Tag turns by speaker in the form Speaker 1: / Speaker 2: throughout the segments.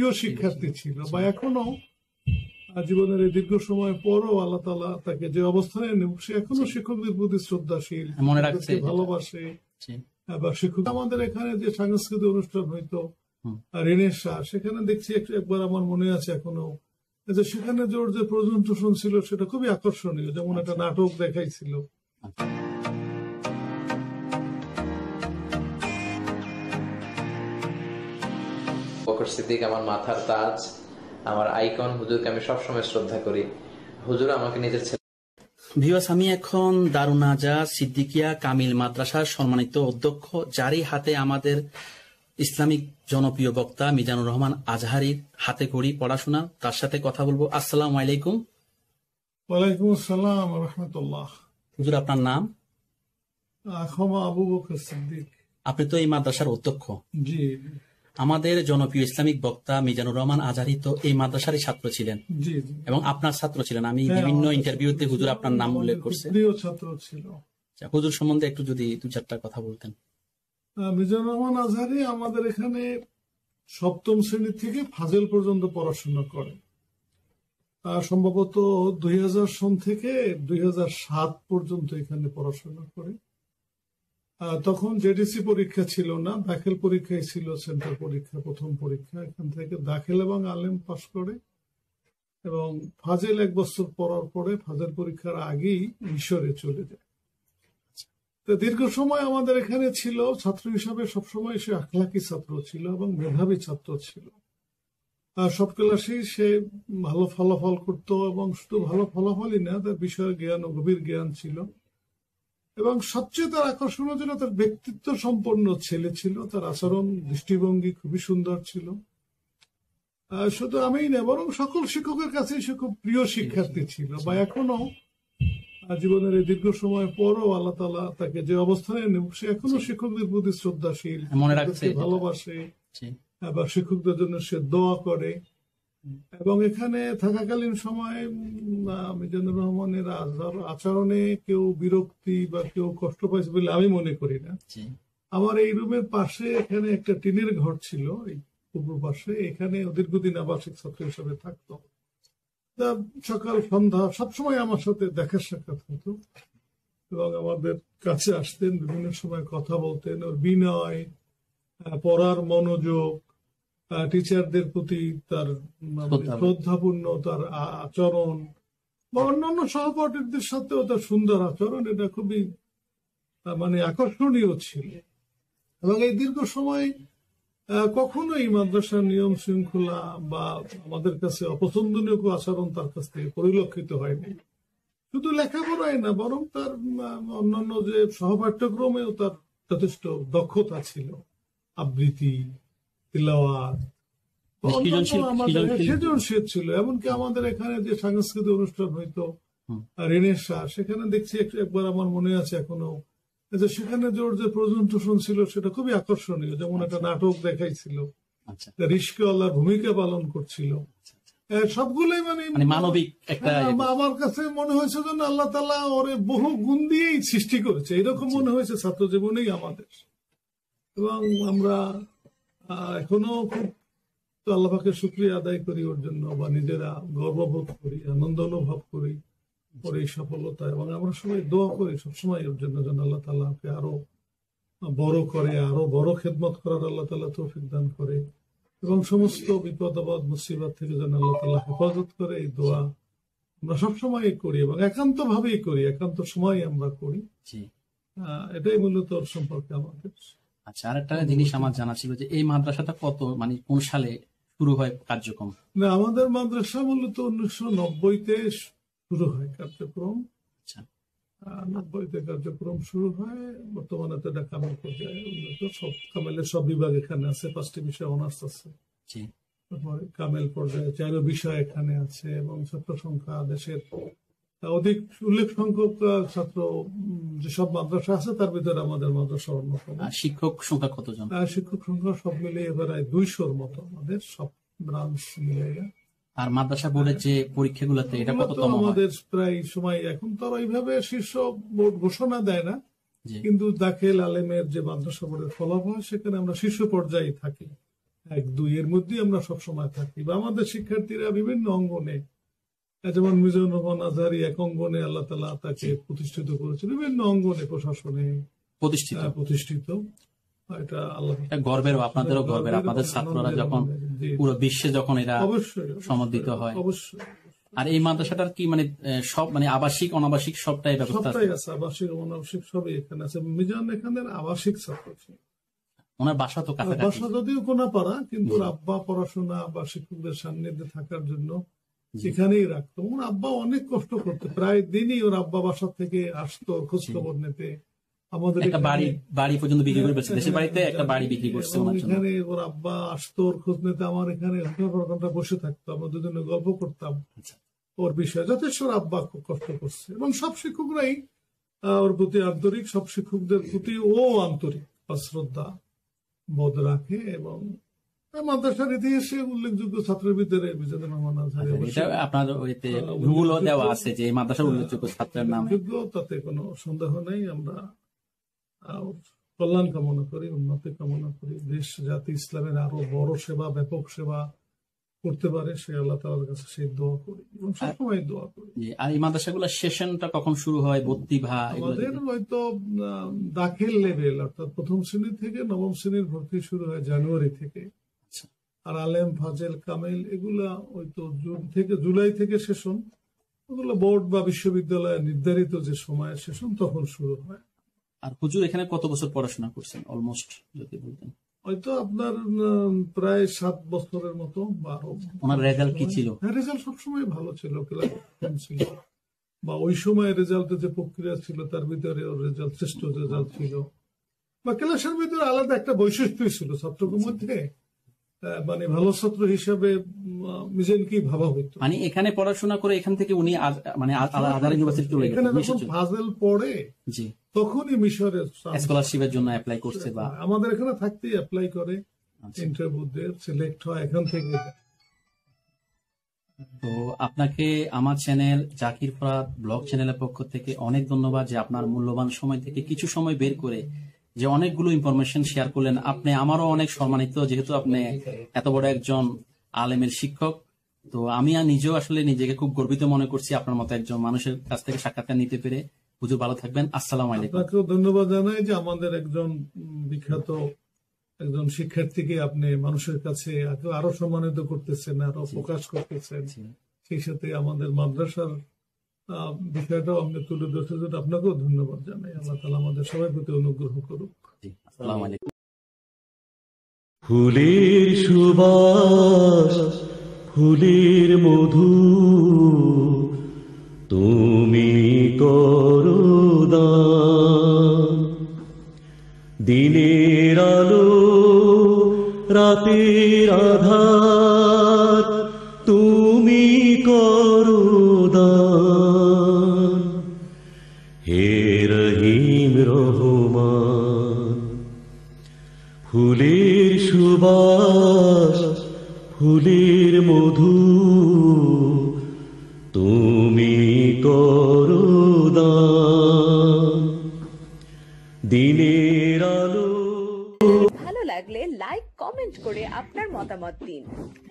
Speaker 1: প্রিয় শিক্ষার্থী ছিল বা এখনো জীবনের এই দীর্ঘ সময় পরও আল্লাহ তাআলা তাকে যে অবস্থানে সে এখনো শিক্ষকদের প্রতি শ্রদ্ধাশীল,
Speaker 2: মনে রাখছে,
Speaker 1: ভালোবাসে। বা শিক্ষক আমাদের এখানে যে সাংস্কৃতিক অনুষ্ঠান হইতো রেনেসা, সেখানে দেখছি একবার আমার মনে আছে এখনো যে সেখানে যে প্রেজেন্টেশন ছিল সেটা খুবই আকর্ষণীয়, যেমন একটা নাটক দেখাইছিল।
Speaker 3: বকর সিদ্দিক আমার মাথার তাজ, আমার আইকন। হুজুরকে আমি সবসময় শ্রদ্ধা করি। হুজুর আমাকে নিজের ছেলে।
Speaker 2: ভিউয়ার্স, আমি এখন দারুন নাজাত সিদ্দিকিয়া কামিল মাদ্রাসার সম্মানিত অধ্যক্ষ, যারই হাতে আমাদের ইসলামিক জনপ্রিয় বক্তা মিজানুর রহমান আজহারির হাতে করি পড়াশোনা, তার সাথে কথা বলবো। আসসালামু আলাইকুম।
Speaker 1: ওয়ালাইকুম আসসালাম ওয়া রাহমাতুল্লাহ।
Speaker 2: হুজুর, আপনার নাম?
Speaker 1: আবু বকর সিদ্দিক।
Speaker 2: আপনি তো এই মাদ্রাসার অধ্যক্ষ।
Speaker 1: জি।
Speaker 2: আমাদের জনপ্রিয় ইসলামিক বক্তা মিজানুর রহমান আজহারি তো এই মাদ্রাসারই ছাত্র ছিলেন।
Speaker 1: জি।
Speaker 2: এবং আপনার ছাত্র ছিলেন। আমি বিভিন্ন ইন্টারভিউতে হুজুর আপনার নাম উল্লেখ করছে।
Speaker 1: প্রিয় ছাত্র ছিল।
Speaker 2: হুজুর সম্বন্ধে একটু যদি দু চারটা কথা বলতেন।
Speaker 1: মিজানুর রহমান আজহারি আমাদের এখানে সপ্তম শ্রেণী থেকে ফাজিল পর্যন্ত পড়াশোনা করে। সম্ভবত 2000 সন থেকে 2007 পর্যন্ত এখানে পড়াশোনা করে। তখন জেডিসি পরীক্ষা ছিল না, দাখিল পরীক্ষাই ছিল সেন্টার পরীক্ষা, প্রথম পরীক্ষা। এখান থেকে দাখিল এবং আলেম পাশ করে এবং ফাজিল 1 বছর পড়ার পরে ফাজিল পরীক্ষার আগেই মিশরে চলে যায়। দীর্ঘ সময় আমাদের এখানে ছিল ছাত্র হিসাবে, সবসময় সে আখলাকি ছাত্র ছিল এবং মেধাবী ছাত্র ছিল। সব ক্লাসেই সে ভালো ফলাফল করত এবং শুধু ভালো ফলাফলই না, তার বিষয়ের জ্ঞান ও গভীর জ্ঞান ছিল। এবং সবচেয়ে তার আকর্ষণীয় ছিল তার ব্যক্তিত্ব সম্পন্ন ছেলে ছিল। তার আচরণ দৃষ্টিভঙ্গি খুবই সুন্দর ছিল। শুধু আমিই না, বরং সকল শিক্ষকের কাছে সে খুব প্রিয় শিক্ষার্থী ছিল বা এখনো জীবনের এই দীর্ঘ সময় পরও আল্লাহ তাআলা তাকে যে অবস্থানে সে এখনো শিক্ষকদের প্রতি শ্রদ্ধাশীল,
Speaker 2: মনে রাখছে,
Speaker 1: ভালোবাসে। বা শিক্ষকদের জন্য সে দোয়া করে। এবং এখানে থাকাকালীন সময় মিজানুর রহমানের আচরণে কেউ বিরক্তি বা কেউ কষ্ট পাইছে বলে আমি মনে করি না। আমার এই রুমের পাশে এখানে একটা টিনের ঘর ছিল, এই পূর্ব পাশে। এখানে দীর্ঘদিন আবাসিক ছাত্র হিসেবে থাকতো। সকাল সন্ধ্যা সবসময় আমার সাথে দেখা সাক্ষাৎ হতো এবং আমাদের কাছে আসতেন, বিভিন্ন সময় কথা বলতেন। ওর বিনয়, পড়ার মনোযোগ, টিচারদের প্রতি তার শ্রদ্ধাপূর্ণ তার আচরণ বা অন্যান্য সহপাঠীদের সাথেও তার সুন্দর আচরণ, এটা খুবই আকর্ষণীয় ছিল। এবং এই দীর্ঘ সময় কখনোই মাদ্রাসার নিয়ম শৃঙ্খলা বা আমাদের কাছে অপছন্দনীয় আচরণ তার কাছ থেকে পরিলক্ষিত হয়নি। শুধু লেখাপড়াই না, বরং তার অন্যান্য যে সহপাঠ্যক্রমেও তার যথেষ্ট দক্ষতা ছিল। আবৃত্তি, তিলাওয়াত, সৃজনশীল ছিল। এমনকি আমাদের এখানে যে সাংস্কৃতিক অনুষ্ঠান হইতো রেনেসা, সেখানে দেখছি একবার আমার মনে আছে এখনো যে সেখানে যে প্রেজেন্টেশন ছিল সেটা খুবই আকর্ষণীয়, যেমন একটা নাটক দেখাইছিল, রিস্কাওয়ালার ভূমিকা পালন করছিল। সবগুলোই
Speaker 2: মানবিক একটা,
Speaker 1: আমার কাছে মনে হয়েছে যেন আল্লাহ তাআলা ওরে বহু গুণ দিয়েই সৃষ্টি করেছে, এরকম মনে হয়েছে ছাত্র জীবনেই আমাদের। এবং আমরা এখনো খুব আল্লাহ পাকের শুকরিয়া আদায় করি ওর জন্য, বা নিজেরা গর্ববোধ করি, আনন্দ অনুভব করি ওর এই সফলতা। এবং আমরা সবাই দোয়া করি সবসময় ওর জন্য যেন আল্লাহ তাআলাকে আরো বড় করে, আরো বড় খেদমত করার আল্লাহ তাআলা তৌফিক দান করে এবং সমস্ত বিপদ আপদ মুসিবত থেকে যেন আল্লাহ তাআলা হেফাজত করে। এই দোয়া আমরা সবসময় করি এবং একান্ত ভাবেই করি, একান্ত সময় আমরা করি। এটাই মূলত ওর সম্পর্কে আমাদের।
Speaker 2: আচ্ছা, আরেকটা জিনিস আমার জানা ছিল যে এই মাদ্রাসাটা কোন সালে শুরু হয় কার্যক্রম?
Speaker 1: না, আমাদের মাদ্রাসা মূলত 1990-তে শুরু হয় কার্যক্রম। 90-তে কার্যক্রম শুরু হয়। বর্তমানে তো এটা কামেল পর্যায়ে উন্নত, সব কামেলের সব বিভাগ এখানে আছে, 5টি বিষয় অনার্স আছে। তারপরে কামেল পর্যায়ে 4 বিষয় এখানে আছে এবং ছাত্র সংখ্যা দেশের অধিক উল্লেখ সংখ্যক ছাত্র যেসব মাদ্রাসা আছে তার ভিতরে আমাদের মাদ্রাসা অন্যতম।
Speaker 2: শিক্ষক সংখ্যা কতজন?
Speaker 1: শিক্ষক সংখ্যা সব মিলিয়ে এবার 200-র মতো আমাদের, সব ব্রাঞ্চ মিলিয়ে।
Speaker 2: আর মাদ্রাসা বোর্ডের যে পরীক্ষাগুলোতে এটা কততম?
Speaker 1: আমাদের প্রায় সময় এখন তো ওইভাবে শীর্ষ বোর্ড ঘোষণা দেয় না, কিন্তু দাখিল আলেমের যে মাদ্রাসা বোর্ডের ফলাফল সেখানে আমরা শীর্ষ পর্যায়ে থাকি। 1-2 এর মধ্যেই আমরা সবসময় থাকি। বা আমাদের শিক্ষার্থীরা বিভিন্ন অঙ্গনে, যেমন মিজানুর রহমান আজহারী এক অঙ্গনে আল্লাহ তাআলা তাকে প্রতিষ্ঠিত করেছেন, বিভিন্ন অঙ্গনে প্রশাসনে প্রতিষ্ঠিত। এটা আল্লাহ
Speaker 2: গর্বের, আপনাদেরও গর্বের, আপনাদের ছাত্ররা যখন পুরো বিশ্বে যখন এরা সমর্থিত হয়।
Speaker 1: অবশ্যই।
Speaker 2: আর এই মাদ্রাসাটার কি মানে সব মানে আবাসিক অনাবাসিক সবটাই ব্যবস্থা
Speaker 1: সবটাই আছে, আবাসিক অনাবাসিক সবই এখানে আছে। মিজান এখানে আবাসিক ছাত্র ছিল।
Speaker 2: ওনার বাসা তো কাছাকাছি,
Speaker 1: বাসা যদিও কোনাপাড়া, কিন্তু ওর আব্বা পড়াশোনা বা শিক্ষকদের সান্নিধ্যে থাকার জন্য এখানেই রাখতো। ওর আব্বা অনেক কষ্ট করতো, প্রায় দিনই ওর আব্বা বাসা থেকে আসতো খোঁজ খবর নিতে। আমাদের
Speaker 2: একটা বাড়ি পর্যন্ত বিক্রি করে ফেলছে, দেশের বাড়িতে একটা বাড়ি বিক্রি করছে ওনার জন্য।
Speaker 1: এখানে ওর আব্বা আসতো ওর খোঁজ নিতে, আমার এখানে ঘন্টার পর ঘন্টা বসে থাকতো, আমরা দুজনে গল্প করতাম ওর বিষয়ে। যথেষ্ট ওর আব্বা খুব কষ্ট করছে, এবং সব শিক্ষকরাই ওর প্রতি আন্তরিক, সব শিক্ষকদের প্রতি ও আন্তরিক শ্রদ্ধা বোধ রাখে। এবং মাদ্রাসার ইতিহাসে উল্লেখযোগ্য ছাত্রের ভিতরে মিজানুর রহমান আজহারী
Speaker 2: আপনার ভূগোল দেওয়া আছে যে মাদ্রাসার উল্লেখযোগ্য ছাত্রের নাম,
Speaker 1: তাতে কোনো সন্দেহ নেই। আমরা কল্যাণ কামনা করি, উন্নতি কামনা করি, দেশ জাতি ইসলামের আরো বড় সেবা, ব্যাপক সেবা করতে পারে, সে আল্লাহ তাআলার কাছে সেই দোয়া করি এবং সবসময় দোয়া করি।
Speaker 2: আর এই মাদ্রাসাগুলোর সেশনটা কখন শুরু হয়? ভর্তি
Speaker 1: আমাদের হয়তো দাখিল লেভেল, অর্থাৎ প্রথম শ্রেণী থেকে নবম শ্রেণীর ভর্তি শুরু হয় জানুয়ারি থেকে। আর আলেম, ফাজেল, কামেল এগুলা হয়তো জুলাই থেকে সেশন, ওগুলো বোর্ড বা বিশ্ববিদ্যালয়ে নির্ধারিত যে সময় সেশন তখন শুরু হয়।
Speaker 2: আর হুজুর এখানে কত বছর পড়াশোনা করছেন অলমোস্ট যদি বলতেন?
Speaker 1: হয়তো আপনার প্রায় 7 বছরের মতো।
Speaker 2: ওনার রেজাল্ট কি ছিল?
Speaker 1: রেজাল্ট সবসময় ভালো ছিল, ক্লাস ছিল, বা ওই সময় রেজাল্টের যে প্রক্রিয়া ছিল তার ভিতরে ওর রেজাল্ট শ্রেষ্ঠ রেজাল্ট ছিল, বা ক্লাসের ভিতরে আলাদা একটা বৈশিষ্ট্য ছিল ছাত্রদের মধ্যে। মানে ভালো ছাত্র হিসাবে মিজানকেই ভাবা হতো।
Speaker 2: মানে এখানে পড়াশোনা করে এখান থেকে উনি মানে আজাহার ইউনিভার্সিটি চলে গেলেন।
Speaker 1: এখানে যখন ফাজেল পড়ে
Speaker 2: জি
Speaker 1: তখনই মিশরের
Speaker 2: স্কলারশিপের জন্য অ্যাপ্লাই করছে, বা
Speaker 1: আমাদের এখানে থাকতেই অ্যাপ্লাই করে, ইন্টারভিউ দিয়ে সিলেক্ট হয় এখান থেকে।
Speaker 2: তো আপনাকে আমার চ্যানেল জাকির ফরহাদ ব্লগ চ্যানেলের পক্ষ থেকে অনেক ধন্যবাদ যে আপনার মূল্যবান সময় থেকে কিছু সময় বের করে যে অনেকগুলো ইনফরমেশন শেয়ার করলেন। আপনি আমারও অনেক সম্মানিত, যেহেতু আপনি এত বড় একজন আলেমের শিক্ষক। তো আমি নিজেও আসলে নিজেকে খুব গর্বিত মনে করছি আপনার মতো একজন মানুষের কাছ থেকে সাক্ষাৎকার নিতে পেরে। হুজুর ভালো থাকবেন, আসসালামু আলাইকুম।
Speaker 1: আপনাকেও ধন্যবাদ জানাই যে আমাদের একজন বিখ্যাত একজন শিক্ষার্থীকে আপনি মানুষের কাছে আরো সম্মানিত করতেছেন, আরো প্রকাশ করতেছেন। সেই সাথে আমাদের মাদ্রাসার বিষয়টাও আপনি তুলে ধরতে জন্য আপনাকেও ধন্যবাদ জানাই। আল্লাহ তাআলা আমাদের সবার প্রতি অনুগ্রহ করুক।
Speaker 2: আসসালামু আলাইকুম।
Speaker 4: ফুলের সুবাস, ফুলের মধু, তুমি করো দান। দিনের আলো, রাতের আধার, তুমি করো দান। হে রহিম রহমান, ফুলের সুবাস, ফুলের মধু, তুমি করো দান। দিনের আলো।
Speaker 5: ভালো লাগলে লাইক, কমেন্ট করে আপনার মতামত দিন।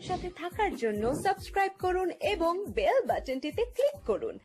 Speaker 5: সাথে থাকার জন্য সাবস্ক্রাইব করুন এবং বেল বাটনটিতে ক্লিক করুন।